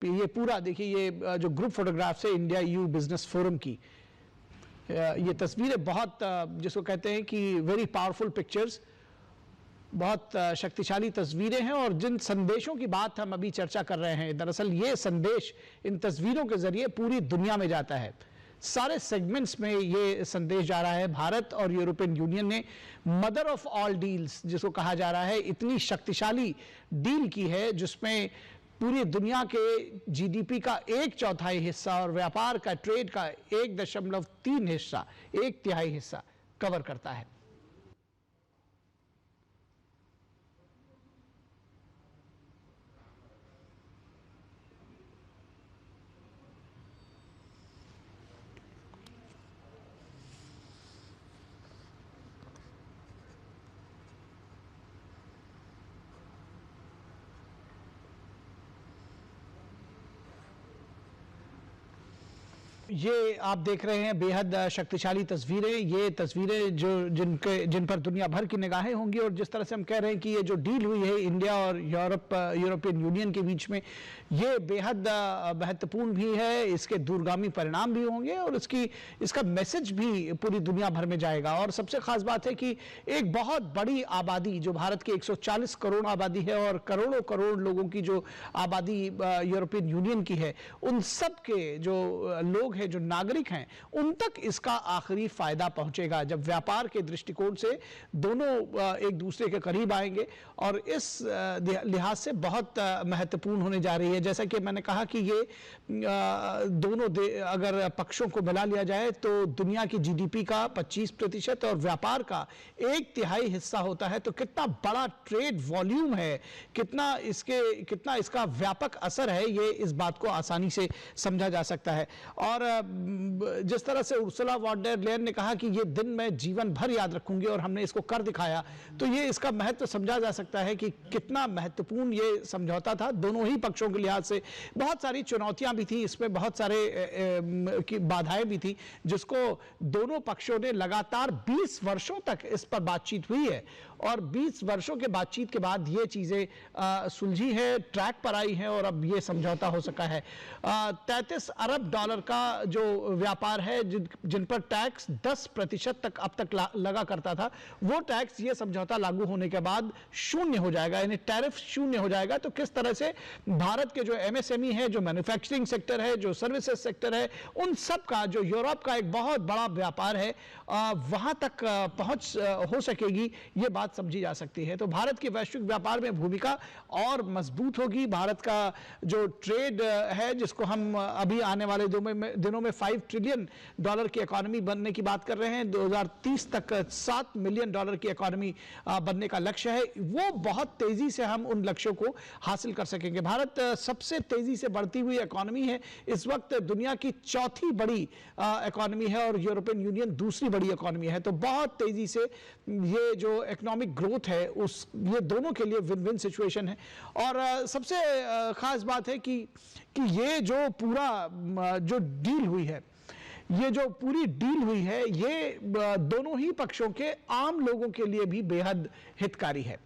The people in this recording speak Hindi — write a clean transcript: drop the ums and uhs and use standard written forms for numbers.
ये पूरा देखिए, ये जो ग्रुप फोटोग्राफ्स है इंडिया यू बिजनेस फोरम की, ये तस्वीरें बहुत जिसको कहते हैं कि वेरी पावरफुल पिक्चर्स, बहुत शक्तिशाली तस्वीरें हैं। और जिन संदेशों की बात हम अभी चर्चा कर रहे हैं, दरअसल ये संदेश इन तस्वीरों के जरिए पूरी दुनिया में जाता है। सारे सेगमेंट्स में ये संदेश जा रहा है। भारत और यूरोपियन यूनियन ने मदर ऑफ ऑल डील्स जिसको कहा जा रहा है, इतनी शक्तिशाली डील की है जिसमें पूरी दुनिया के जीडीपी का 1/4 हिस्सा और व्यापार का, ट्रेड का 1.3 हिस्सा, 1/3 हिस्सा कवर करता है। ये आप देख रहे हैं बेहद शक्तिशाली तस्वीरें। ये तस्वीरें जो जिन पर दुनिया भर की निगाहें होंगी, और जिस तरह से हम कह रहे हैं कि ये जो डील हुई है इंडिया और यूरोपियन यूनियन के बीच में, ये बेहद महत्वपूर्ण भी है। इसके दूरगामी परिणाम भी होंगे और इसका मैसेज भी पूरी दुनिया भर में जाएगा। और सबसे खास बात है कि एक बहुत बड़ी आबादी, जो भारत की 140 करोड़ आबादी है और करोड़ों करोड़ लोगों की जो आबादी यूरोपियन यूनियन की है, उन सब के जो लोग जो नागरिक हैं, उन तक इसका आखिरी फायदा पहुंचेगा जब व्यापार के दृष्टिकोण से दोनों एक दूसरे के करीब आएंगे। और इस लिहाज से बहुत महत्वपूर्ण होने जा रही है। जैसा कि मैंने कहा कि ये दोनों अगर पक्षों को मिला लिया जाए तो दुनिया की जीडीपी का 25% और व्यापार का 1/3 हिस्सा होता है। तो कितना बड़ा ट्रेड वॉल्यूम है, कितना इसका व्यापक असर है, ये इस बात को आसानी से समझा जा सकता है। और जिस तरह से उर्सुला वॉन डर लेयन ने कहा कि ये दिन मैं जीवन भर याद रखूंगी और हमने इसको कर दिखाया, तो ये इसका महत्व समझा जा सकता है कि कितना महत्वपूर्ण ये समझौता था दोनों ही पक्षों के लिहाज से। बहुत सारी चुनौतियां भी थी इसमें, बहुत सारे की बाधाएं भी थी, जिसको दोनों पक्षों ने लगातार 20 वर्षों तक इस पर बातचीत हुई है। और 20 वर्षों के बातचीत के बाद ये चीजें सुलझी है, ट्रैक पर आई हैं और अब ये समझौता हो सका है। 33 अरब डॉलर का जो व्यापार है, जिन पर टैक्स 10% तक अब तक लगा करता था, वो टैक्स ये समझौता लागू होने के बाद शून्य हो जाएगा, यानी टैरिफ शून्य हो जाएगा। तो किस तरह से भारत के जो एमएसएमई है, जो मैन्युफैक्चरिंग सेक्टर है, जो सर्विसेज सेक्टर है, उन सब का, जो यूरोप का एक बहुत बड़ा व्यापार है, वहां तक पहुंच हो सकेगी, ये बात समझी जा सकती है। तो भारत की वैश्विक व्यापार में भूमिका और मजबूत होगी। भारत का जो ट्रेड है, जिसको हम अभी आने वाले दिनों में $5 ट्रिलियन की इकोनॉमी बनने की बात कर रहे हैं, 2030 तक $7 मिलियन की इकोनॉमी बनने का लक्ष्य है, वो बहुत तेजी से हम उन लक्ष्यों को हासिल कर सकेंगे। भारत सबसे तेजी से बढ़ती हुई इकोनॉमी है, इस वक्त दुनिया की चौथी बड़ी इकोनॉमी है और यूरोपियन यूनियन दूसरी बड़ी इकोनॉमी है। तो बहुत तेजी से ये जो इकोनॉमिक ग्रोथ है, ये दोनों के लिए विन विन सिचुएशन है। और सबसे खास बात है कि ये जो पूरा जो डील हुई है, ये जो पूरी डील हुई है, ये दोनों ही पक्षों के आम लोगों के लिए भी बेहद हितकारी है।